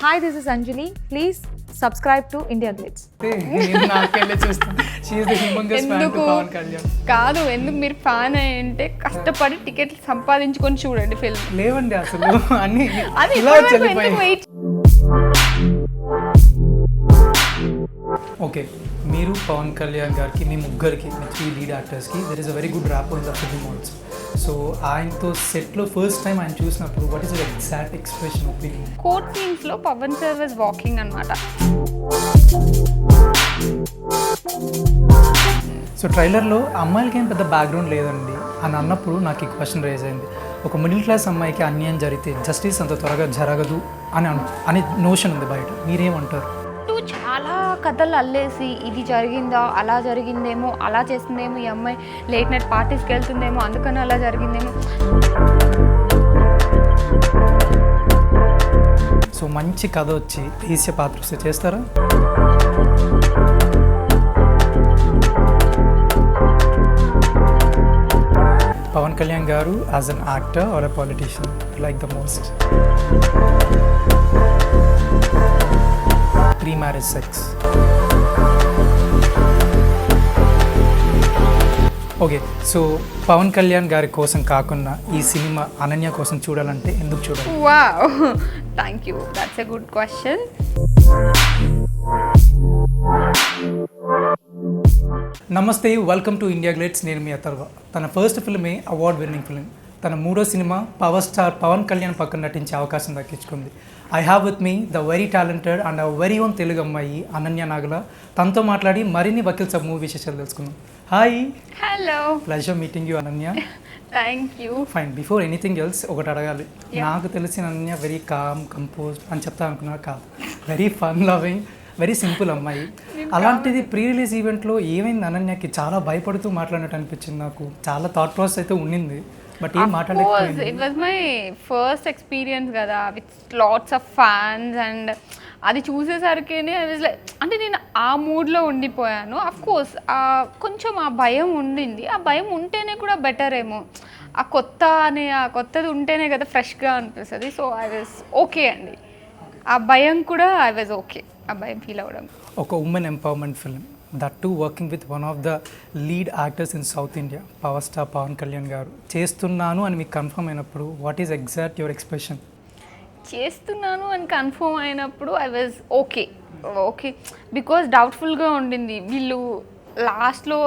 Hi, this is Anjali. Please subscribe to India Glitz. నేను నాకెళ్ళి చూస్తాను. She is the humongous fan to Pawan Kalyan. కాదు, ఎందుకు మీరు ఫ్యాన్ అంటే కష్టపడి టికెట్లు సంపాదించుకొని చూడండి ఫిల్మ్. లేవండి అసలు అన్ని అది ఇలా ఇప్పటివరకు ఎందుకు చెల్లిపోయి. వెయిట్ ఓకే, మీరు పవన్ కళ్యాణ్ గారికి మీ ముగ్గురికి మీ 3 లీడ్ యాక్టర్స్కి there is a very good rapport in the film also. So ఆయనతో సెట్లో ఫస్ట్ టైం ఆయన చూసినప్పుడు what is your exact expression opinion? Court scenes లో పవన్ సార్ వాజ్ వాకింగ్ అన్నమాట. సో ట్రైలర్లో అమ్మాయిలకి ఏం పెద్ద బ్యాక్గ్రౌండ్ లేదండి అని అన్నప్పుడు నాకు ఈ క్వశ్చన్ రేజ్ అయింది. ఒక మిడిల్ క్లాస్ అమ్మాయికి అన్యాయం జరిగితే జస్టిస్ అంత త్వరగా జరగదు అని నోషన్ ఉంది బయట. మీరేమంటారు? చాలా కథలు అల్లేసి ఇది జరిగిందా, అలా జరిగిందేమో, అలా చేస్తుందేమో, ఈ అమ్మాయి లేట్ నైట్ పార్టీస్కి వెళ్తుందేమో అందుకని అలా జరిగిందేమో. సో మంచి కథ వచ్చి ఈస్య పాత్ర వస్తే చేస్తారా? Pawan Kalyan garu as an actor or a politician like the most? Pre marriage sex. Okay, so Pawan Kalyan గారి కోసం కాకుండా ఈ సినిమా అనన్య కోసం చూడాలంటే ఎందుకు చూడాలి? Wow, thank you, that's a good question. నమస్తే, వెల్కమ్ టు ఇండియా గ్లిట్స్. నేను మీ అథర్వ. తన ఫస్ట్ ఫిల్మే అవార్డ్ విన్నింగ్ ఫిల్మ్. తన మూడో సినిమా పవర్ స్టార్ పవన్ కళ్యాణ్ పక్కన నటించే అవకాశం దక్కించుకుంది. I have with me the very talented and very own Telugu అమ్మాయి అనన్య నాగల. తనతో మాట్లాడి మరిన్ని వకీల్ సాబ్ మూవీ విశేషాలు తెలుసుకుందాం. Hi. Hello. Pleasure meeting you Ananya. Thank you. Fine, before anything else ఒకటి అడగాలి. నాకు తెలిసిన అనన్య వెరీ కామ్ కంపోజ్ అని చెప్తా అనుకున్నా, కాదు, very fun loving, very simple అమ్మాయి. అలాంటిది ప్రీ రిలీజ్ ఈవెంట్లో ఏమైంది అనన్యకి? చాలా భయపడుతూ మాట్లాడినట్టు అనిపించింది నాకు. చాలా థాట్ ప్రాసెస్ అయితే ఉండింది, బట్ ఏం మాట్లాడలేకపోయింది. It was my first experience కదా, with lots of fans. And అది చూసేసరికి అంటే నేను ఆ మూడ్లో ఉండిపోయాను. అఫ్ కోర్స్ కొంచెం ఆ భయం ఉండింది. ఆ భయం ఉంటేనే కూడా బెటర్ ఏమో. ఆ కొత్తది ఉంటేనే కదా ఫ్రెష్గా అనిపిస్తుంది. సో ఐ వాజ్ ఓకే అండి. ఆ భయం కూడా ఐ వాజ్ ఓకే, ఆ భయం ఫీల్ అవ్వడం. ఒక women empowerment film, that to working with one of the lead actors in South India, power star Pawan Kalyan garu. చేస్తున్నాను అని మీకు కన్ఫర్మ్ అయినప్పుడు what is exact your expression? చేస్తున్నాను అని కన్ఫర్మ్ అయినప్పుడు ఐ వాజ్ ఓకే బికాజ్ డౌట్ఫుల్గా ఉండింది. వీళ్ళు లాస్ట్లో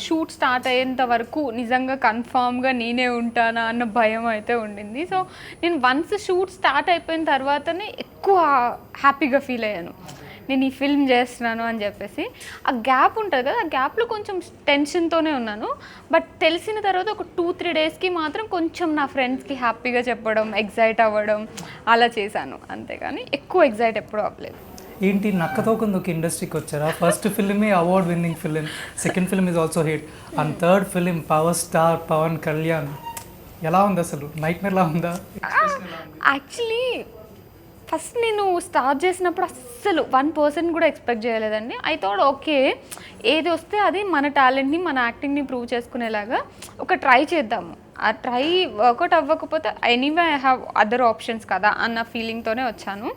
షూట్ స్టార్ట్ అయ్యేంత వరకు నిజంగా కన్ఫామ్గా నేనే ఉంటానా అన్న భయం అయితే ఉండింది. సో నేను వన్స్ షూట్ స్టార్ట్ అయిపోయిన తర్వాతనే ఎక్కువ హ్యాపీగా ఫీల్ అయ్యాను, నేను ఈ ఫిల్మ్ చేస్తున్నాను అని చెప్పేసి. ఆ గ్యాప్ ఉంటుంది కదా, ఆ గ్యాప్లో కొంచెం టెన్షన్తోనే ఉన్నాను. బట్ తెలిసిన తర్వాత ఒక 2-3 డేస్కి మాత్రం కొంచెం నా ఫ్రెండ్స్కి హ్యాపీగా చెప్పడం, ఎగ్జైట్ అవ్వడం అలా చేశాను. అంతేగాని ఎక్కువ ఎగ్జైట్ ఎప్పుడూ అవ్వలేదు. ఏంటి నక్కతో కొందుకు ఇండస్ట్రీకి వచ్చారా? ఫస్ట్ ఫిల్మే award winning film, second film is also hit, and third film power star Pawan Kalyan. ఎలా ఉంది అసలు? నైట్ మేర్లా ఉందా? యాక్చువల్లీ ఫస్ట్ నేను స్టార్ట్ చేసినప్పుడు అస్సలు 1% కూడా ఎక్స్పెక్ట్ చేయలేదండి. ఐ థాట్ ఓకే, ఏది వస్తే అది మన టాలెంట్ని, మన యాక్టింగ్ని ప్రూవ్ చేసుకునేలాగా ఒక ట్రై చేద్దాము. ఆ ట్రై వర్కౌట్ అవ్వకపోతే anyway I have other options కదా అన్న ఫీలింగ్తోనే వచ్చాను.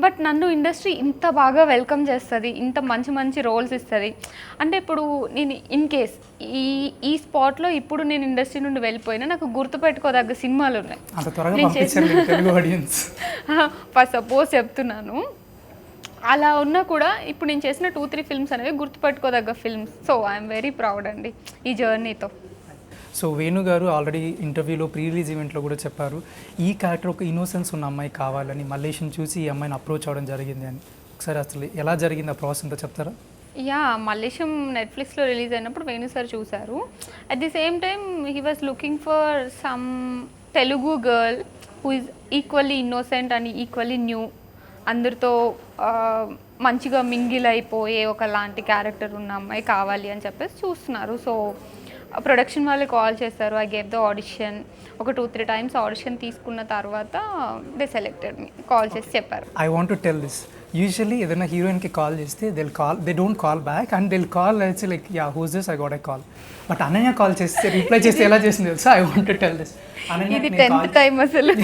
బట్ నన్ను ఇండస్ట్రీ ఇంత బాగా వెల్కమ్ చేస్తుంది, ఇంత మంచి మంచి రోల్స్ ఇస్తుంది అంటే, ఇప్పుడు నేను ఇన్ కేస్ ఈ స్పాట్లో ఇప్పుడు నేను ఇండస్ట్రీ నుండి వెళ్ళిపోయినా నాకు గుర్తుపెట్టుకోదగ్గ సినిమాలు ఉన్నాయి. ఫర్ సపోజ్ చెప్తున్నాను, అలా ఉన్నా కూడా ఇప్పుడు నేను చేసిన 2-3 ఫిల్మ్స్ అనేవి గుర్తుపెట్టుకోదగ్గ films. So I'm very proud అండి ఈ జర్నీతో. సో వేణు గారు ఆల్రెడీ ఇంటర్వ్యూలో ప్రీ రిలీజ్ ఈవెంట్లో కూడా చెప్పారు, ఈ క్యారెక్టర్ ఒక ఇన్నోసెన్స్ ఉన్న అమ్మాయి కావాలని మల్లేష్ని చూసి ఈ అమ్మాయిని అప్రోచ్ అవ్వడం జరిగింది అని. ఒకసారి అసలు ఎలా జరిగింది ఆ ప్రాసెస్ అంతా చెప్తారా? యా, మల్లేశం నెట్ఫ్లిక్స్లో రిలీజ్ అయినప్పుడు వేణు సార్ చూశారు. At the same time he was looking for some Telugu girl who is equally innocent and equally new, అందరితో మంచిగా మింగిల్ అయిపోయే ఒకలాంటి క్యారెక్టర్ ఉన్న అమ్మాయి కావాలి అని చెప్పేసి చూస్తున్నారు. సో ప్రొడక్షన్ వాళ్ళు కాల్ చేశారు. I gave the audition. ఒక 2-3 టైమ్స్ ఆడిషన్ తీసుకున్న తర్వాత దే సెలెక్టెడ్ మీ. కాల్ చేసి చెప్పారు. I want to tell this, usually ఏదైనా హీరోయిన్కి కాల్ చేస్తే they don't call back and they'll call like ya who's this, I got a call. But Ananya call చేస్తే reply చేస్తే ఎలా చేసింది తెలుసా? I want to tell this. ఇది 10th టైం అసలు.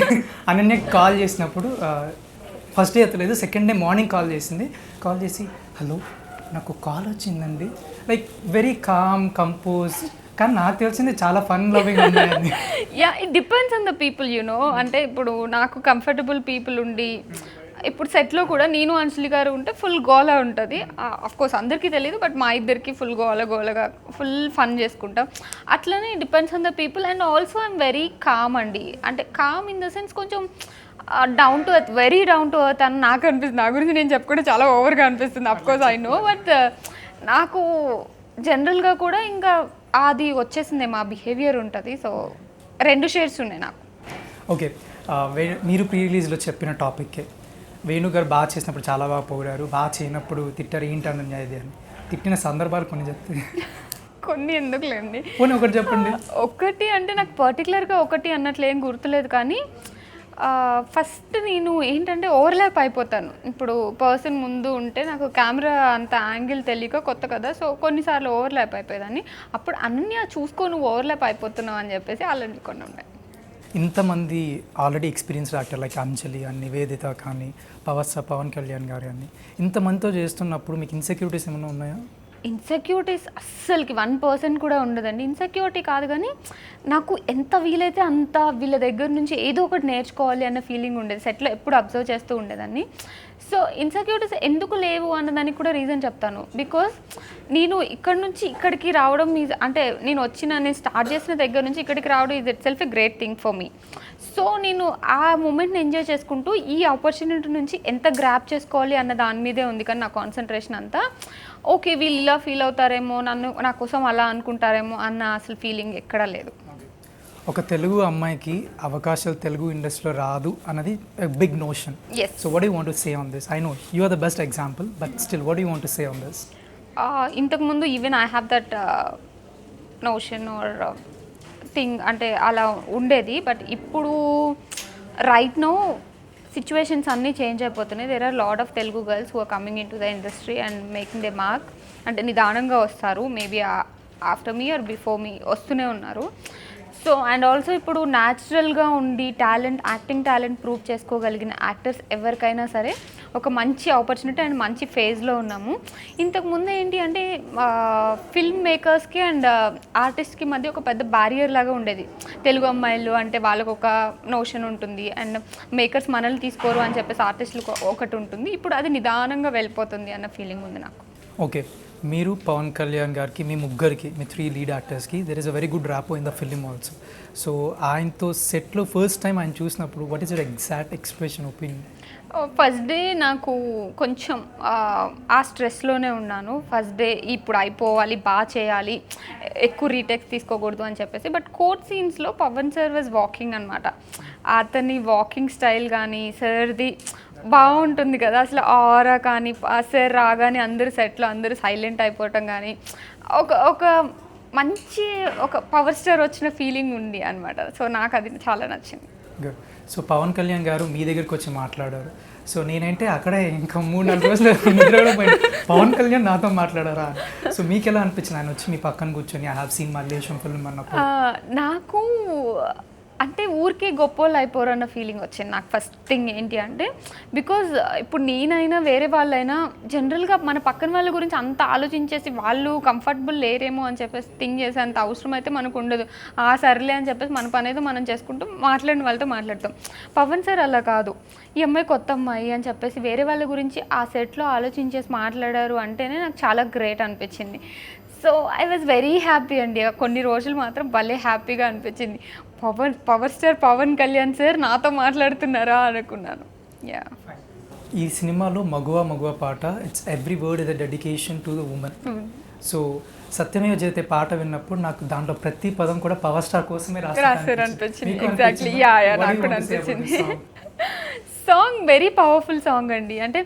అనన్యకి కాల్ చేసినప్పుడు ఫస్ట్ డే ఎత్తలేదు, సెకండ్ డే మార్నింగ్ కాల్ చేసింది. కాల్ చేసి హలో నాకు కాల్ వచ్చిందండి, లైక్ వెరీ కామ్ కంపోజ్, కానీ నాకు తెలిసింది చాలా ఫన్ లవింగ్ ఉన్నాయని. Yeah, it depends on the people అంటే ఇప్పుడు నాకు కంఫర్టబుల్ పీపుల్ ఉండి, ఇప్పుడు సెట్లో కూడా నేను అంజలి గారు ఉంటే ఫుల్ గోలా ఉంటుంది. కోర్స్ అందరికీ తెలియదు, బట్ మా ఇద్దరికి ఫుల్ గోలగా ఫుల్ ఫన్ చేసుకుంటాం. అట్లనే depends on the people. And also I'm very calm అండి, అంటే కామ్ ఇన్ ద సెన్స్ కొంచెం down to earth, very down to earth అని నాకు అనిపిస్తుంది. నా గురించి నేను చెప్పుకుంటే చాలా ఓవర్గా అనిపిస్తుంది, అఫ్కోర్స్ ఐ నో, బట్ నాకు జనరల్గా కూడా ఇంకా అది వచ్చేసింది, మా బిహేవియర్ ఉంటుంది. సో 2 షేడ్స్ ఉన్నాయి నాకు. ఓకే, మీరు ప్రీ రిలీజ్లో చెప్పిన టాపిక్కే, వేణు గారు బాగా చేసినప్పుడు చాలా బాగా పొగిడారు, బాగా చేయనప్పుడు తిట్టారు, ఏంటన్నది అది అని. తిట్టిన సందర్భాలు కొన్ని చెప్తే. కొన్ని ఎందుకులేండి, పోనీ ఒకటి చెప్పండి. ఒకటి అంటే నాకు పర్టికులర్గా ఒకటి అన్నట్లు ఏం గుర్తులేదు, కానీ ఫస్ట్ నేను ఏంటంటే ఓవర్లాప్ అయిపోతాను. ఇప్పుడు పర్సన్ ముందు ఉంటే నాకు కెమెరా అంత యాంగిల్ తెలియక కొత్త కదా, సో కొన్నిసార్లు ఓవర్లాప్ అయిపోయేదాన్ని. అప్పుడు అనన్య చూసుకో నువ్వు ఓవర్లాప్ అయిపోతున్నావు అని చెప్పేసి అలాంటి కొన్ని ఉన్నాయి. ఇంతమంది ఆల్రెడీ ఎక్స్పీరియన్స్డ్ యాక్టర్ లైక్ అంజలి కానీ, నివేదిత కానీ, పవన్ కళ్యాణ్ గారు కానీ, ఇంతమందితో చేస్తున్నప్పుడు మీకు ఇన్సెక్యూరిటీస్ ఏమైనా ఉన్నాయా? ఇన్సెక్యూరిటీస్ అస్సలకి 1% కూడా ఉండదండి. ఇన్సెక్యూరిటీ కాదు, కానీ నాకు ఎంత వీలైతే అంత వీళ్ళ దగ్గర నుంచి ఏదో ఒకటి నేర్చుకోవాలి అన్న ఫీలింగ్ ఉండేది. సెట్లో ఎప్పుడు అబ్జర్వ్ చేస్తూ ఉండేదాన్ని. సో ఇన్సెక్యూరిటీస్ ఎందుకు లేవు అన్నదానికి కూడా రీజన్ చెప్తాను. బికాజ్ నేను ఇక్కడ నుంచి ఇక్కడికి రావడం అంటే నేను స్టార్ట్ చేసిన దగ్గర నుంచి ఇక్కడికి రావడం is it self a great thing for me. So నేను ఆ మూమెంట్ని ఎంజాయ్ చేసుకుంటూ ఈ ఆపర్చునిటీ నుంచి ఎంత గ్రాప్ చేసుకోవాలి అన్న దాని మీదే ఉంది, కానీ నా కాన్సన్ట్రేషన్ అంతా ఓకే వీళ్ళు ఇలా ఫీల్ అవుతారేమో, నా కోసం అలా అనుకుంటారేమో అన్న అసలు ఫీలింగ్ ఎక్కడా లేదు. ఒక తెలుగు అమ్మాయికి అవకాశాలు తెలుగు ఇండస్ట్రీలో రాదు అన్నది big notion. Yes. So what you want to say on this? I know you are the best example, but still what you want to say on this? ఇంతకుముందు even I have that notion or thing, అంటే అలా ఉండేది. But ఇప్పుడు right no situations అన్నీ change అయిపోతున్నాయి. There are lot of Telugu girls who are coming into the industry and making they mark. అంటే నిదానంగా వస్తారు, maybe after me are before me వస్తూనే ఉన్నారు. సో అండ్ ఆల్సో ఇప్పుడు న్యాచురల్గా ఉండి యాక్టింగ్ టాలెంట్ ప్రూవ్ చేసుకోగలిగిన యాక్టర్స్ ఎవరికైనా సరే ఒక మంచి ఆపర్చునిటీ అండ్ మంచి ఫేజ్లో ఉన్నాము. ఇంతకుముందు ఏంటి అంటే ఫిల్మ్ మేకర్స్కి అండ్ ఆర్టిస్ట్కి మధ్య ఒక పెద్ద బ్యారియర్ లాగా ఉండేది. తెలుగు అమ్మాయిలు అంటే వాళ్ళకు ఒక నోషన్ ఉంటుంది, అండ్ మేకర్స్ మనల్ని తీసుకోరు అని చెప్పేసి ఆర్టిస్టులకు ఒకటి ఉంటుంది. ఇప్పుడు అది నిదానంగా వెళ్ళిపోతుంది అన్న ఫీలింగ్ ఉంది నాకు. ఓకే, మీరు పవన్ కళ్యాణ్ గారికి, మీ ముగ్గురికి, మీ 3 లీడ్ యాక్టర్స్కి there is a very good rapport in the film also. So ఆయనతో సెట్లో ఫస్ట్ టైం ఆయన చూసినప్పుడు what is your exact expression, opinion? First day నాకు కొంచెం ఆ స్ట్రెస్లోనే ఉన్నాను. ఫస్ట్ డే ఇప్పుడు అయిపోవాలి, బాగా చేయాలి, ఎక్కువ రీటేక్స్ తీసుకోకూడదు అని చెప్పేసి. బట్ కోర్ట్ సీన్స్లో పవన్ సార్ వాజ్ వాకింగ్ అనమాట. అతని వాకింగ్ స్టైల్ కానీ సార్ది బాగుంటుంది కదా, అసలు ఆరా కానీ సార్ రాగానే అందరూ సెట్లో అందరూ సైలెంట్ అయిపోవటం కానీ ఒక మంచి ఒక పవర్ స్టార్ వచ్చిన ఫీలింగ్ ఉంది అనమాట. సో నాకు అది చాలా నచ్చింది. గుడ్. సో పవన్ కళ్యాణ్ గారు మీ దగ్గరికి వచ్చి మాట్లాడారు. సో నేనంటే అక్కడే ఇంకా 3-4 రోజులు నిద్రలో పోయి పవన్ కళ్యాణ్ నాతో మాట్లాడారా? సో మీకు ఎలా అనిపించింది ఆయన వచ్చి మీ పక్కన కూర్చొని I have seen Mallesham film అన్నప్పుడు? నాకు అంటే ఊరికే గొప్పోళ్ళు అయిపోరు అన్న ఫీలింగ్ వచ్చింది నాకు. ఫస్ట్ థింగ్ ఏంటి అంటే, బికాజ్ ఇప్పుడు నేనైనా వేరే వాళ్ళైనా జనరల్గా మన పక్కన వాళ్ళ గురించి అంత ఆలోచించేసి వాళ్ళు కంఫర్టబుల్ లేరేమో అని చెప్పేసి థింక్ చేసే అంత అవసరం అయితే మనకు ఉండదు. సర్లే అని చెప్పేసి మన పని అయితే మనం చేసుకుంటూ మాట్లాడిన వాళ్ళతో మాట్లాడతాం. పవన్ సార్ అలా కాదు, ఈ అమ్మాయి కొత్త అమ్మాయి అని చెప్పేసి వేరే వాళ్ళ గురించి ఆ సెట్లో ఆలోచించేసి మాట్లాడారు అంటేనే నాకు చాలా గ్రేట్ అనిపించింది. So I was very happy అండి. కొన్ని రోజులు మాత్రం భలే హ్యాపీగా అనిపించింది. Power star Pawan Kalyan sir నాతో మాట్లాడుతున్నారా అనుకున్నాను. యా, ఈ సినిమాలో మగువ పాట, it's every word is a dedication to the women. So Satyameva Jayate పాట విన్నప్పుడు నాకు దాంట్లో ప్రతి పదం కూడా పవర్ స్టార్ కోసమే రాశారు అనిపించింది. ఎగ్జాక్ట్లీ, యా నాకు కూడా అనిపించింది. సాంగ్ వెరీ పవర్ఫుల్ సాంగ్ అండి. అంటే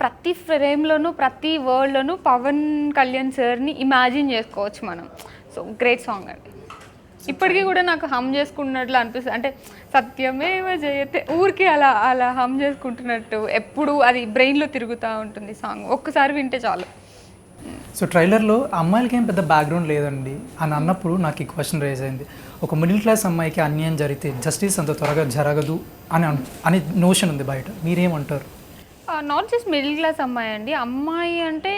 ప్రతి ఫ్రేమ్లోనూ ప్రతి వర్డ్లోనూ పవన్ కళ్యాణ్ సార్ని ఇమాజిన్ చేసుకోవచ్చు మనం. సో గ్రేట్ సాంగ్ అండి. ఇప్పటికీ కూడా నాకు హమ్ చేసుకున్నట్లు అనిపిస్తుంది. అంటే సత్యమేవ జయతే ఊరికి అలా హమ్ చేసుకుంటున్నట్టు ఎప్పుడు అది బ్రెయిన్లో తిరుగుతూ ఉంటుంది సాంగ్. ఒక్కసారి వింటే చాలు. సో ట్రైలర్లో అమ్మాయిలకి ఏం పెద్ద బ్యాక్గ్రౌండ్ లేదండి అని అన్నప్పుడు నాకు ఈ క్వశ్చన్ రేజ్ అయింది. ఒక మిడిల్ క్లాస్ అమ్మాయికి అన్యాయం జరిగితే జస్టిస్ అంత త్వరగా జరగదు అని నోషన్ ఉంది బయట, మీరేమంటారు? నాట్ జస్ట్ మిడిల్ క్లాస్ అమ్మాయి అండి. అమ్మాయి అంటే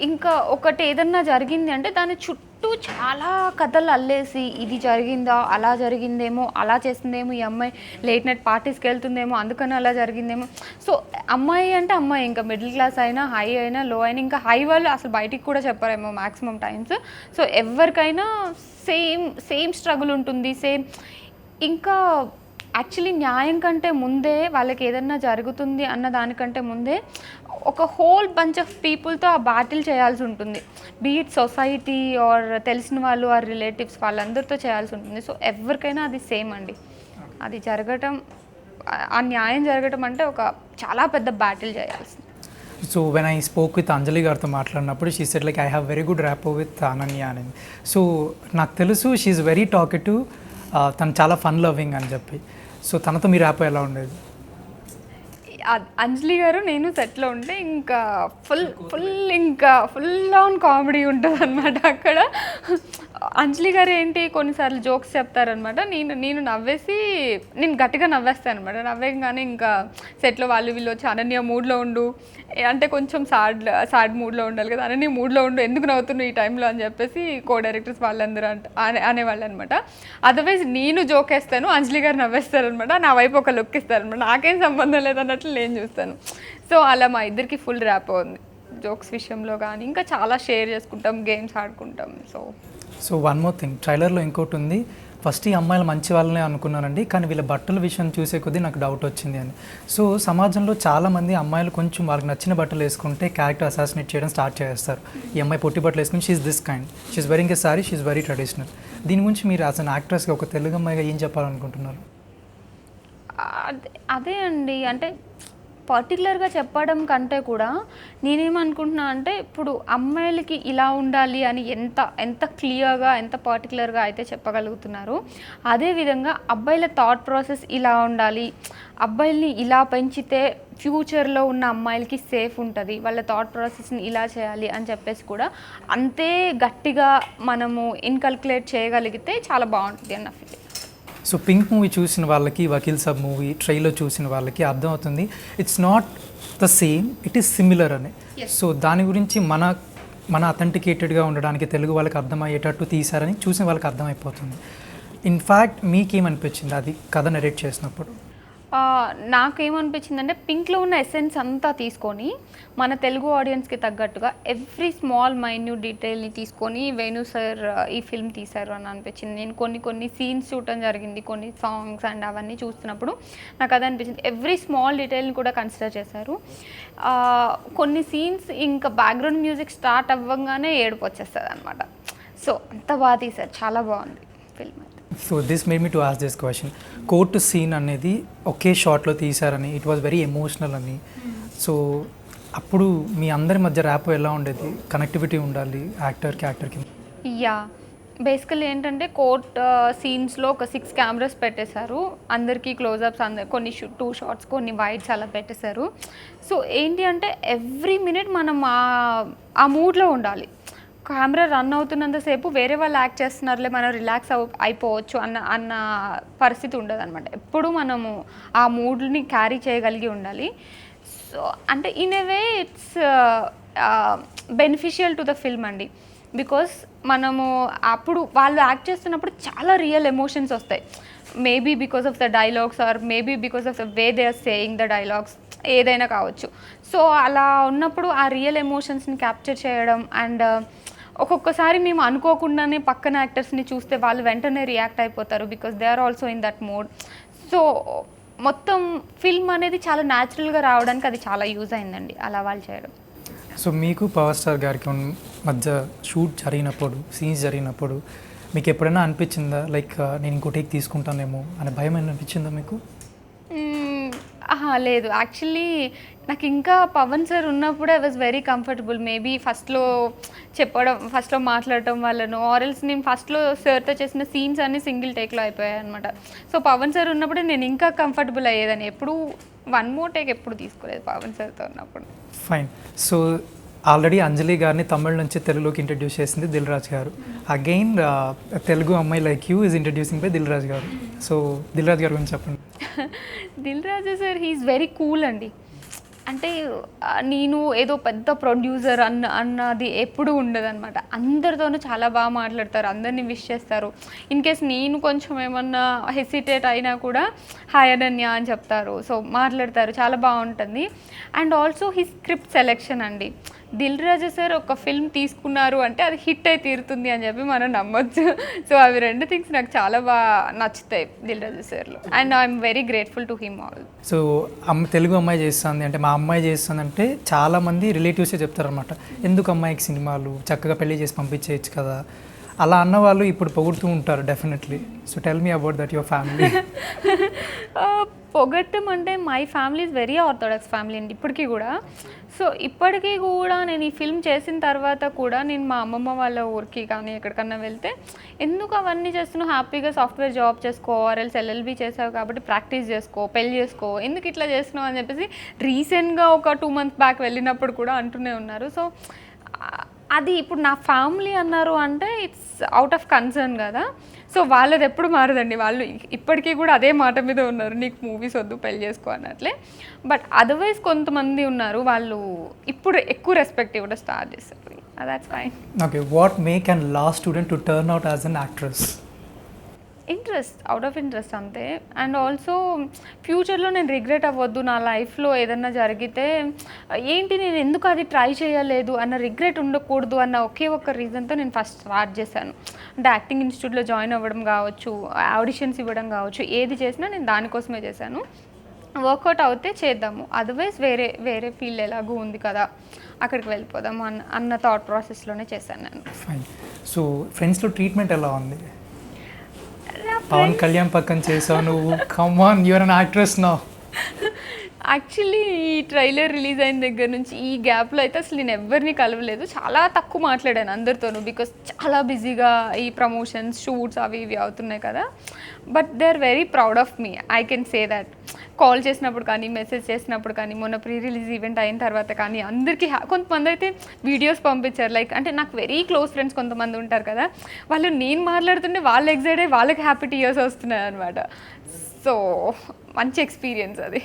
ఇంకా ఒకటి ఏదన్నా జరిగింది అంటే దాని చుట్టూ చాలా కథలు అల్లేసి ఇది జరిగిందా, అలా జరిగిందేమో, అలా చేస్తుందేమో, ఈ అమ్మాయి లేట్ నైట్ పార్టీస్కి వెళ్తుందేమో అందుకని అలా జరిగిందేమో. సో అమ్మాయి అంటే అమ్మాయి, ఇంకా మిడిల్ క్లాస్ అయినా హై అయినా లో అయినా, ఇంకా హై వాళ్ళు అసలు బయటికి కూడా చెప్పారేమో మ్యాక్సిమం టైమ్స్. సో ఎవరికైనా సేమ్ స్ట్రగుల్ ఉంటుంది, సేమ్. ఇంకా యాక్చువల్లీ న్యాయం కంటే ముందే వాళ్ళకి ఏదన్నా జరుగుతుంది అన్న దానికంటే ముందే ఒక హోల్ బంచ్ ఆఫ్ పీపుల్తో ఆ బ్యాటిల్ చేయాల్సి ఉంటుంది. బీట్ సొసైటీ ఆర్ తెలిసిన వాళ్ళు ఆర్ రిలేటివ్స్ వాళ్ళందరితో చేయాల్సి ఉంటుంది. సో ఎవరికైనా అది సేమ్ అండి. అది జరగటం, ఆ న్యాయం జరగటం అంటే ఒక చాలా పెద్ద బ్యాటిల్ చేయాల్సింది. So when I spoke with Anjali గారితో మాట్లాడినప్పుడు she said like I have very good rapport with Ananya అని. సో నాకు తెలుసు షీఈ్ వెరీ టాకెటివ్, తను చాలా ఫన్ లవింగ్ అని చెప్పి. సో తనతో మీ ర్యాపో ఎలా ఉండేది? అంజలి గారు నేను సెట్లో ఉంటే ఇంకా ఫుల్ ఆన్ కామెడీ ఉంటుంది అనమాట. అక్కడ అంజలి గారు ఏంటి కొన్నిసార్లు జోక్స్ చెప్తారనమాట. నేను నవ్వేసి నేను గట్టిగా నవ్వేస్తాను అనమాట. నవ్వేగానే ఇంకా సెట్లో వాళ్ళు వీళ్ళు వచ్చి అనన్య మూడ్లో ఉండు అంటే కొంచెం సాడ్ మూడ్లో ఉండాలి కదా, అనన్య మూడ్లో ఉండు, ఎందుకు నవ్వుతున్నావు ఈ టైంలో అని చెప్పేసి కో డైరెక్టర్స్ వాళ్ళందరూ అనేవాళ్ళు అనమాట. అదర్వైజ్ నేను జోక్ వేస్తాను, అంజలి గారు నవ్వేస్తారనమాట. నా వైపు ఒక లుక్ ఇస్తారనమాట. నాకేం సంబంధం లేదన్నట్లు నేను చూస్తాను. సో అలా మా ఇద్దరికి ఫుల్ ర్యాప్ ఉంది జోక్స్ విషయంలో కానీ. ఇంకా చాలా షేర్ చేసుకుంటాం, గేమ్స్ ఆడుకుంటాం. సో వన్ మోర్ థింగ్, ట్రైలర్లో ఇంకోటి ఉంది. ఫస్ట్ ఈ అమ్మాయిలు మంచి వాళ్ళనే అనుకున్నానండి, కానీ వీళ్ళ బట్టల విషయం చూసే కొద్దీ నాకు డౌట్ వచ్చింది అని. సో సమాజంలో చాలామంది అమ్మాయిలు కొంచెం వాళ్ళకి నచ్చిన బట్టలు వేసుకుంటే క్యారెక్టర్ అసాసినేట్ చేయడం స్టార్ట్ చేస్తారు. ఈ అమ్మాయి పొట్టి బట్టలు వేసుకుని she's this kind, she's wearing a sari, she's very traditional. దీని గురించి మీరు యాజ్ అన్ యాక్ట్రెస్గా ఒక తెలుగు అమ్మాయిగా ఏం చెప్పాలనుకుంటున్నారు? అదే అండి, అంటే పర్టికులర్గా చెప్పడం కంటే కూడా నేనేమనుకుంటున్నా అంటే ఇప్పుడు అమ్మాయిలకి ఇలా ఉండాలి అని ఎంత క్లియర్గా ఎంత పర్టికులర్గా అయితే చెప్పగలుగుతున్నారు, అదేవిధంగా అబ్బాయిల థాట్ ప్రాసెస్ ఇలా ఉండాలి, అబ్బాయిల్ని ఇలా పెంచితే ఫ్యూచర్లో ఉన్న అమ్మాయిలకి సేఫ్ ఉంటుంది, వాళ్ళ థాట్ ప్రాసెస్ని ఇలా చేయాలి అని చెప్పేసి కూడా అంతే గట్టిగా మనము ఇన్కల్కులేట్ చేయగలిగితే చాలా బాగుంటుంది అన్న ఫీలింగ్. సో పింక్ మూవీ చూసిన వాళ్ళకి, వకీల్ సాబ్ మూవీ ట్రైలర్ చూసిన వాళ్ళకి అర్థమవుతుంది it's not the same, it is similar అని. సో దాని గురించి మన అథెంటికేటెడ్గా ఉండడానికి తెలుగు వాళ్ళకి అర్థమయ్యేటట్టు తీశారని చూసిన వాళ్ళకి అర్థమైపోతుంది. ఇన్ఫ్యాక్ట్ మీకేమనిపించింది అది కథ నెరేట్ చేసినప్పుడు? నాకేమనిపించిందంటే పింక్లో ఉన్న ఎసెన్స్ అంతా తీసుకొని మన తెలుగు ఆడియన్స్కి తగ్గట్టుగా ఎవ్రీ స్మాల్ మైన్యూట్ డీటెయిల్ని తీసుకొని వేణు సార్ ఈ ఫిల్మ్ తీశారు అని అనిపించింది. నేను కొన్ని సీన్స్ చూడటం జరిగింది, కొన్ని సాంగ్స్ అండ్ అవన్నీ చూస్తున్నప్పుడు నాకు అది అనిపించింది. ఎవ్రీ స్మాల్ డీటెయిల్ని కూడా కన్సిడర్ చేశారు. కొన్ని సీన్స్ ఇంకా బ్యాక్గ్రౌండ్ మ్యూజిక్ స్టార్ట్ అవ్వగానే ఏడుపు వచ్చేస్తుంది అనమాట. సో అంత బాగా తీశారు, చాలా బాగుంది film. So this made me to ask this question. Court scene అనేది ఒకే షాట్లో తీశారని, ఇట్ వాజ్ వెరీ ఎమోషనల్ అని. సో అప్పుడు మీ అందరి మధ్య ర్యాప్ ఎలా ఉండేది? కనెక్టివిటీ ఉండాలి యాక్టర్కి. యా, బేసికల్లీ ఏంటంటే కోర్ట్ సీన్స్లో ఒక 6 కెమెరాస్ పెట్టేశారు, అందరికీ క్లోజప్స్, కొన్ని 2 షార్ట్స్, కొన్ని వైడ్స్ అలా పెట్టేశారు. సో ఏంటి అంటే ఎవ్రీ మినిట్ మనం ఆ మూడ్లో ఉండాలి. కెమెరా రన్ అవుతున్నంతసేపు వేరే వాళ్ళు యాక్ట్ చేస్తున్నారులే, మనం రిలాక్స్ అయిపోవచ్చు అన్న పరిస్థితి ఉండదు అనమాట. ఎప్పుడు మనము ఆ మూడ్ని క్యారీ చేయగలిగి ఉండాలి. సో అంటే in a way it's beneficial to the film అండి. బికాస్ మనము అప్పుడు వాళ్ళు యాక్ట్ చేస్తున్నప్పుడు చాలా రియల్ ఎమోషన్స్ వస్తాయి. Maybe because of the dialogues or maybe because of the way they are saying the dialogues, ఏదైనా కావచ్చు. సో అలా ఉన్నప్పుడు ఆ రియల్ ఎమోషన్స్ని క్యాప్చర్ చేయడం అండ్ ఒక్కొక్కసారి మేము అనుకోకుండానే పక్కన యాక్టర్స్ని చూస్తే వాళ్ళు వెంటనే రియాక్ట్ అయిపోతారు because they are also in that mode. So మొత్తం ఫిల్మ్ అనేది చాలా న్యాచురల్గా రావడానికి అది చాలా యూజ్ అయిందండి అలా వాళ్ళు చేయడం. సో మీకు పవర్ స్టార్ గారికి మధ్య షూట్ జరిగినప్పుడు, సీన్స్ జరిగినప్పుడు మీకు ఎప్పుడైనా అనిపించిందా లైక్ నేను ఇంకో టేక్ తీసుకుంటానేమో అనే భయం అనిపించిందా మీకు? లేదు, యాక్చువల్లీ నాకు ఇంకా పవన్ సార్ ఉన్నప్పుడు I was very comfortable. Maybe ఫస్ట్లో మాట్లాడటం వల్లనో ఆర్ఎల్స్ నేను ఫస్ట్లో సార్తో చేసిన సీన్స్ అన్నీ సింగిల్ టేక్లో అయిపోయాయి అనమాట. సో పవన్ సార్ ఉన్నప్పుడు నేను ఇంకా కంఫర్టబుల్ అయ్యేదని. ఎప్పుడు 1 more టేక్ ఎప్పుడు తీసుకోలేదు పవన్ సార్తో ఉన్నప్పుడు. ఫైన్. సో ఆల్రెడీ అంజలి గారిని తమిళ నుంచి తెలుగులోకి ఇంట్రడ్యూస్ చేసింది దిల్ రాజు గారు. అగైన్ తెలుగు అమ్మాయి like you is introducing by Dil Raju గారు. సో దిల్ రాజు గారి గురించి చెప్పండి. Dil Raju sir he is very cool అండి. అంటే నేను ఏదో పెద్ద ప్రొడ్యూసర్ అన్నది ఎప్పుడూ ఉండదన్నమాట. అందరితోనూ చాలా బాగా మాట్లాడతారు, అందరినీ విష్ చేస్తారు. ఇన్ కేస్ నేను కొంచెం ఏమన్నా హెసిటేట్ అయినా కూడా హాయ్ అనన్య అని చెప్తారు. సో మాట్లాడతారు, చాలా బాగుంటుంది. And also he script selection అండి. దిల్ రాజు సార్ ఒక ఫిల్మ్ తీసుకున్నారు అంటే అది హిట్ అయి తీరుతుంది అని చెప్పి మనం నమ్మొచ్చు. సో అవి రెండు థింగ్స్ నాకు చాలా బాగా నచ్చుతాయి దిల్ రాజు సార్లో. And I'm very grateful to him all. So Telugu అమ్మాయి చేస్తుంది అంటే మా అమ్మాయి చేస్తుంది అంటే చాలామంది రిలేటివ్సే చెప్తారనమాట, ఎందుకు అమ్మాయికి సినిమాలు, చక్కగా పెళ్లి చేసి పంపించేయచ్చు కదా, అలా అన్న వాళ్ళు ఇప్పుడు పొగుడుతూ ఉంటారు definitely. So tell me about that your family. పొగట్టం అంటే my family is very orthodox family అండి ఇప్పటికీ కూడా. సో ఇప్పటికీ కూడా నేను ఈ ఫిల్మ్ చేసిన తర్వాత కూడా నేను మా అమ్మమ్మ వాళ్ళ ఊరికి కానీ ఎక్కడికన్నా వెళ్తే, ఎందుకు అవన్నీ చేస్తున్నావు, హ్యాపీగా సాఫ్ట్వేర్ జాబ్ చేసుకో, ఆర్ఎల్స్ ఎల్ఎల్బి చేసావు కాబట్టి ప్రాక్టీస్ చేసుకో, పెళ్లి చేసుకో, ఎందుకు ఇట్లా చేస్తున్నావు అని చెప్పేసి రీసెంట్గా ఒక 2 months బ్యాక్ వెళ్ళినప్పుడు కూడా అంటూనే ఉన్నారు. సో అది ఇప్పుడు నా ఫ్యామిలీ అన్నారు అంటే ఇట్స్ అవుట్ ఆఫ్ కన్సర్న్ కదా. సో వాళ్ళది ఎప్పుడు మారదండి, వాళ్ళు ఇప్పటికీ కూడా అదే మాట మీద ఉన్నారు, నీకు మూవీస్ వద్దు పెళ్లి చేసుకో అన్నట్లే. బట్ అదర్వైజ్ కొంతమంది ఉన్నారు వాళ్ళు ఇప్పుడు ఎక్కువ రెస్పెక్ట్ ఇవ్వడం స్టార్ట్ చేస్తారు. That's fine. Okay, what make and last student to turn out as an actress? Interest, out of interest అంతే. అండ్ ఆల్సో ఫ్యూచర్లో నేను రిగ్రెట్ అవ్వద్దు, నా లైఫ్లో ఏదన్నా జరిగితే ఏంటి నేను ఎందుకు అది ట్రై చేయలేదు అన్న రిగ్రెట్ ఉండకూడదు అన్న ఒకే ఒక్క రీజన్తో నేను ఫస్ట్ స్టార్ట్ చేశాను. అంటే యాక్టింగ్ ఇన్స్టిట్యూట్లో జాయిన్ అవ్వడం కావచ్చు, ఆడిషన్స్ ఇవ్వడం కావచ్చు, ఏది చేసినా నేను దానికోసమే చేశాను. వర్కౌట్ అవుతే చేద్దాము, అదర్వైజ్ వేరే ఫీల్డ్ ఎలాగూ ఉంది కదా అక్కడికి వెళ్ళిపోదాము అన్న థాట్ ప్రాసెస్లోనే చేశాను నేను. ఫైన్. సో ఫ్రెండ్స్లో ట్రీట్మెంట్ ఎలా ఉంది? పవన్ కళ్యాణ్ పక్కన చేసావు నువ్వు, come on, you're an actress now. Actually ఈ ట్రైలర్ రిలీజ్ అయిన దగ్గర నుంచి ఈ గ్యాప్లో అయితే అసలు నేను ఎవరిని కలవలేదు, చాలా తక్కువ మాట్లాడాను అందరితోనూ. బికాస్ చాలా బిజీగా ఈ ప్రమోషన్స్, షూట్స్ అవి ఇవి అవుతున్నాయి కదా. But they are very proud of me, I can say that. Call చేసినప్పుడు కానీ, మెసేజ్ చేసినప్పుడు కానీ, మొన్న ప్రీ రిలీజ్ ఈవెంట్ అయిన తర్వాత కానీ అందరికీ కొంతమంది అయితే వీడియోస్ పంపించారు. లైక్ అంటే నాకు వెరీ క్లోజ్ ఫ్రెండ్స్ కొంతమంది ఉంటారు కదా, వాళ్ళు నేను మాట్లాడుతుంటే వాళ్ళు ఎగ్జైట్ అయ్యి వాళ్ళకి హ్యాపీ టీయర్స్ వస్తున్నాయి అనమాట. సో మంచి ఎక్స్పీరియన్స్ అది.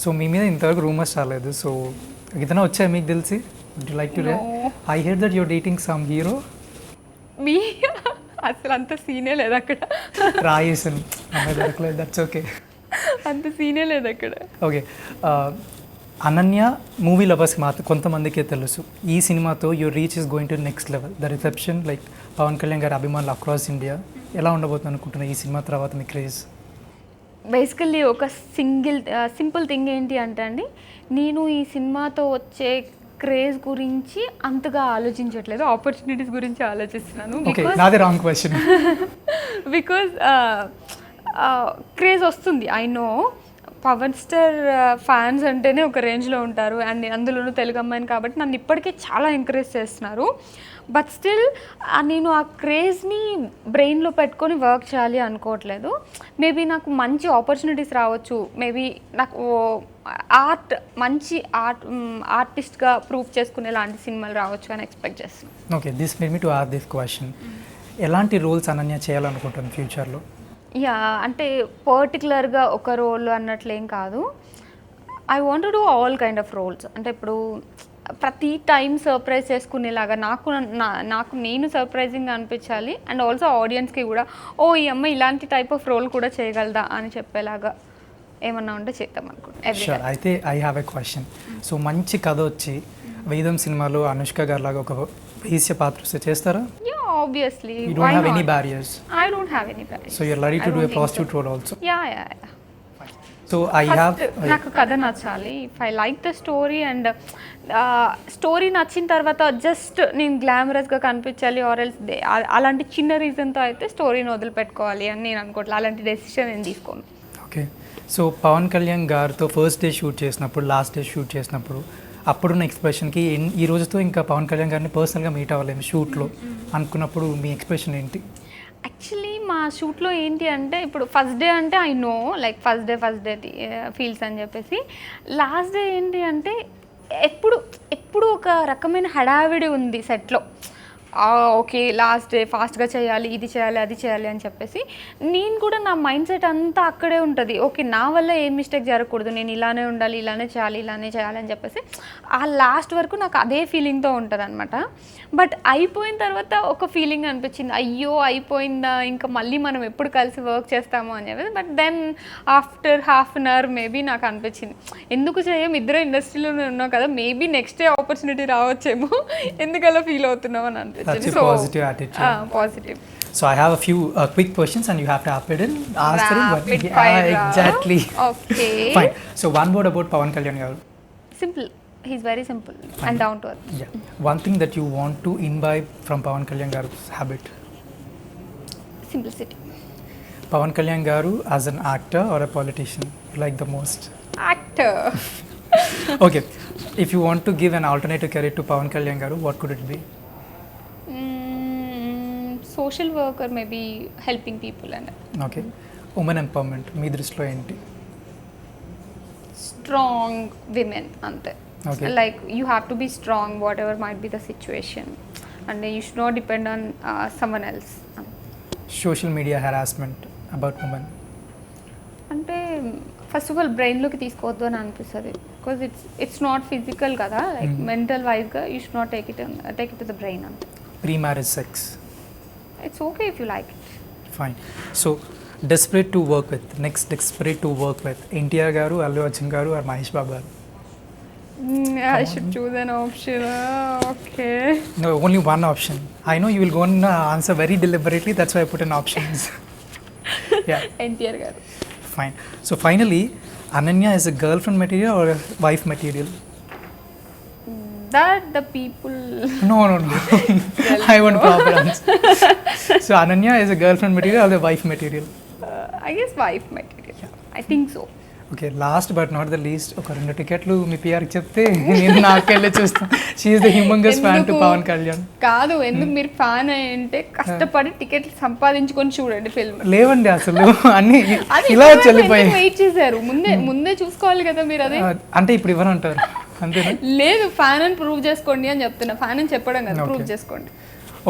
సో మీ మీద ఇంతవరకు రూమర్స్ రాలేదు, సో ఏదైనా వచ్చాయి మీకు తెలిసి? Would you like to I heard that your dating some hero? మీ అసలు అంత సీనే లేదు అక్కడ. రాయేసాను, అమ్మాయి దొరకలేదు, దట్స్ ఓకే, అంత సీనే లేదు అక్కడ. ఓకే. అనన్య మూవీ లవర్స్కి మాత్రం కొంతమందికే తెలుసు, ఈ సినిమాతో your reach is going to next level, the reception like Pawan Kalyan గారి అభిమానులు అక్రాస్ ఇండియా. ఎలా ఉండబోతుంది అనుకుంటున్నా ఈ సినిమా తర్వాత మీ క్రేజ్? బేసికల్లీ ఒక సింపుల్ థింగ్ ఏంటి అంటే అండి, నేను ఈ సినిమాతో వచ్చే క్రేజ్ గురించి అంతగా ఆలోచించట్లేదు, ఆపర్చునిటీస్ గురించి ఆలోచిస్తున్నాను. నాదే రాంగ్ క్వశ్చన్. బికాజ్ క్రేజ్ వస్తుంది, I know. Power star fans అంటేనే ఒక రేంజ్లో ఉంటారు, అండ్ అందులోనూ తెలుగు అమ్మాయిని కాబట్టి నన్ను ఇప్పటికే చాలా ఎంకరేజ్ చేస్తున్నారు. బట్ స్టిల్ నేను ఆ క్రేజ్ని బ్రెయిన్లో పెట్టుకొని వర్క్ చేయాలి అనుకోవట్లేదు. మేబీ నాకు మంచి ఆపర్చునిటీస్ రావచ్చు, మేబీ నాకు మంచి ఆర్టిస్ట్గా ప్రూవ్ చేసుకునే లాంటి సినిమాలు రావచ్చు అని ఎక్స్పెక్ట్ చేస్తున్నాను. Okay, this made me to ask this question. ఎలాంటి రోల్స్ అనన్య చేయాలనుకుంటాను ఫ్యూచర్లో? యా, అంటే పర్టికులర్గా ఒక రోల్ అన్నట్లేం కాదు. I want to do all kind of roles. అంటే ఇప్పుడు ప్రతి టైం సర్ప్రైజ్ చేసుకునేలాగా నాకు నేను సర్ప్రైజింగ్గా అనిపించాలి, అండ్ ఆల్సో ఆడియన్స్కి కూడా ఓ ఈ అమ్మ ఇలాంటి టైప్ ఆఫ్ రోల్ కూడా చేయగలదా అని చెప్పేలాగా ఏమన్నా ఉంటే చేద్దాం అనుకుంటున్నాను. అయితే I have a question. So మంచి కథ వచ్చి వేదం సినిమాలో అనుష్క గారి లాగా ఒక వేశ్య పాత్ర చేస్తారా? Obviously. You don't have any barriers? I don't have any barriers. So you're ready to do a prostitute role also? Yeah. So I have... నాకు కథ నచ్చాలి. If I like the story and story నచ్చిన తర్వాత just నేను గ్లామరస్గా కనిపించాలి ఆర్ఎల్స్ అలాంటి చిన్న రీజన్తో అయితే స్టోరీని వదిలిపెట్టుకోవాలి అని నేను అనుకోవట్లేదు. అలాంటి డెసిషన్ నేను తీసుకోను. ఓకే. సో పవన్ కళ్యాణ్ గారితో ఫస్ట్ డే షూట్ చేసినప్పుడు, లాస్ట్ డే షూట్ చేసినప్పుడు అప్పుడున్న ఎక్స్ప్రెషన్కి ఈ రోజుతో ఇంకా పవన్ కళ్యాణ్ గారిని పర్సనల్గా మీట్ అవ్వలేము షూట్లో అనుకున్నప్పుడు మీ ఎక్స్ప్రెషన్ ఏంటి? యాక్చువల్లీ మా షూట్లో ఏంటి అంటే ఇప్పుడు ఫస్ట్ డే అంటే I know like first day feels అని చెప్పేసి, లాస్ట్ డే ఏంటి అంటే ఎప్పుడు ఒక రకమైన హడావిడి ఉంది సెట్లో. ఓకే లాస్ట్ డే ఫాస్ట్గా చేయాలి, ఇది చేయాలి, అది చేయాలి అని చెప్పేసి నేను కూడా నా మైండ్ సెట్ అంతా అక్కడే ఉంటుంది. ఓకే నా వల్ల ఏం మిస్టేక్ జరగకూడదు, నేను ఇలానే ఉండాలి, ఇలానే చేయాలి అని చెప్పేసి ఆ లాస్ట్ వరకు నాకు అదే ఫీలింగ్తో ఉంటుంది అనమాట. బట్ అయిపోయిన తర్వాత ఒక ఫీలింగ్ అనిపించింది, అయ్యో అయిపోయిందా, ఇంకా మళ్ళీ మనం ఎప్పుడు కలిసి వర్క్ చేస్తాము అని చెప్పేసి. But then after half an hour maybe నాకు అనిపించింది, ఎందుకు చేయం, ఇద్దరు ఇండస్ట్రీలోనే ఉన్నాం కదా, మేబీ నెక్స్ట్ డే ఆపర్చునిటీ రావచ్చేమో, ఎందుకలా ఫీల్ అవుతున్నాం అని అనిపించింది. That's a positive attitude. Positive. So I have a few quick questions and you have to answer it. Rapid fire. Exactly. Okay. Fine. So one word about Pawan Kalyan garu. Simple. He's very simple and down to earth. Yeah. One thing that you want to imbibe from Pawan Kalyan garu's habit. Simplicity. Pawan Kalyan garu as an actor or a politician you like the most? Actor. Okay. If you want to give an alternative career to Pawan Kalyan garu, what could it be? Social worker, maybe helping people and Okay. Women empowerment మీ దృష్టిలో ఏంటి? strong women ante. Okay. Like you have to be strong whatever might be the situation and you should not depend on someone else. Social media harassment about women. అంటే first of all బ్రెయిన్లోకి తీసుకోవద్దు అని అనిపిస్తుంది, because it's not physical కదా, like mental వైజ్గా you should not take it to the brain అంతే. Pre-marriage sex. It's okay if you like it. Fine. So desperate to work with, next desperate to work with, NTR garu, Allu Arjun garu or Mahesh Babu garu? I should choose an option. Okay. No, only one option. I know you will go and answer very deliberately, that's why I put in options. Yeah. NTR గారు. Fine. So finally, Ananya is a girlfriend material or a wife material? That the people. No. I want proper answer. So Ananya is a girlfriend material or a wife material? I guess wife material. I think so. Okay last but not the least, ఒక 2 టికెట్లు మీ పిఆర్కి చెప్తే నేను నాకెళ్ళి చూస్తాను. She's the humongous fan to Pawan Kalyan. కాదు, ఎందుకు మీరు ఫ్యాన్ అంటే కష్టపడి టికెట్లు సంపాదించుకొని చూడండి ఫిల్మ్. లేవండి అసలు అన్ని ఇలా చెల్లిపోయి వెయిట్ చేశారు, ముందే చూసుకోవాలి కదా మీరు. అదే అంటే ఇప్పుడు ఇవ్వనంటారు అంతేనా? లేదు, ఫ్యాన్ అని ప్రూవ్ చేసుకోండి అని చెప్తున్నా, ఫ్యాన్ అని చెప్పడం కదా, ప్రూవ్ చేసుకోండి.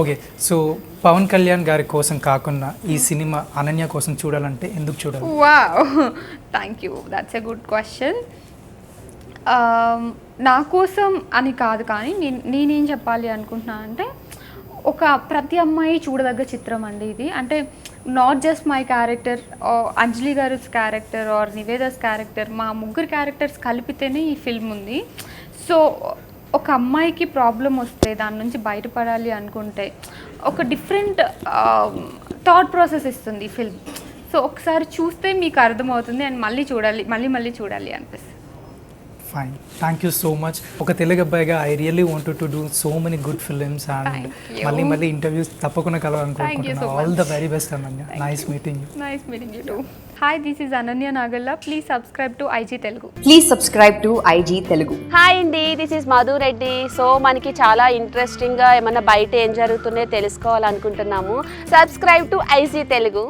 ఓకే. సో పవన్ కళ్యాణ్ గారి కోసం కాకుండా ఈ సినిమా అనన్య కోసం చూడాలంటే ఎందుకు చూడాలి? Wow, thank you, that's a good question. నా కోసం అని కాదు, కానీ నేనేం చెప్పాలి అనుకుంటున్నా అంటే, ఒక ప్రతి అమ్మాయి చూడదగ్గ చిత్రం అండి ఇది. అంటే నాట్ జస్ట్ మై క్యారెక్టర్, అంజలి గారి క్యారెక్టర్ ఆర్ నివేదాస్ క్యారెక్టర్, మా ముగ్గురు క్యారెక్టర్స్ కలిపితేనే ఈ ఫిల్మ్ ఉంది. సో ఒక అమ్మాయికి ప్రాబ్లం వస్తే దాని నుంచి బయటపడాలి అనుకుంటే ఒక డిఫరెంట్ థాట్ ప్రాసెస్ ఇస్తుంది ఈ ఫిల్మ్. సో ఒకసారి చూస్తే మీకు అర్థమవుతుంది అండ్ మళ్ళీ చూడాలి అనిపిస్తుంది. Fine, thank you so much. ఒక తెలుగు అబ్బాయిగా I really wanted to do so many good films and మళ్ళీ ఇంటర్వ్యూస్ తప్పకుండా కలవాలనుకుంటున్నాను. All the very best Ananya. Nice meeting you too. Hi, this is Ananya Nagalla. Please subscribe to IG Telugu. Please subscribe to IG Telugu. Hi అండి, this is Madhu Reddy. So మనకి చాలా ఇంట్రెస్టింగ్గా ఏమన్నా బయట ఏం జరుగుతున్నాయో తెలుసుకోవాలనుకుంటున్నాము. Subscribe to IG Telugu.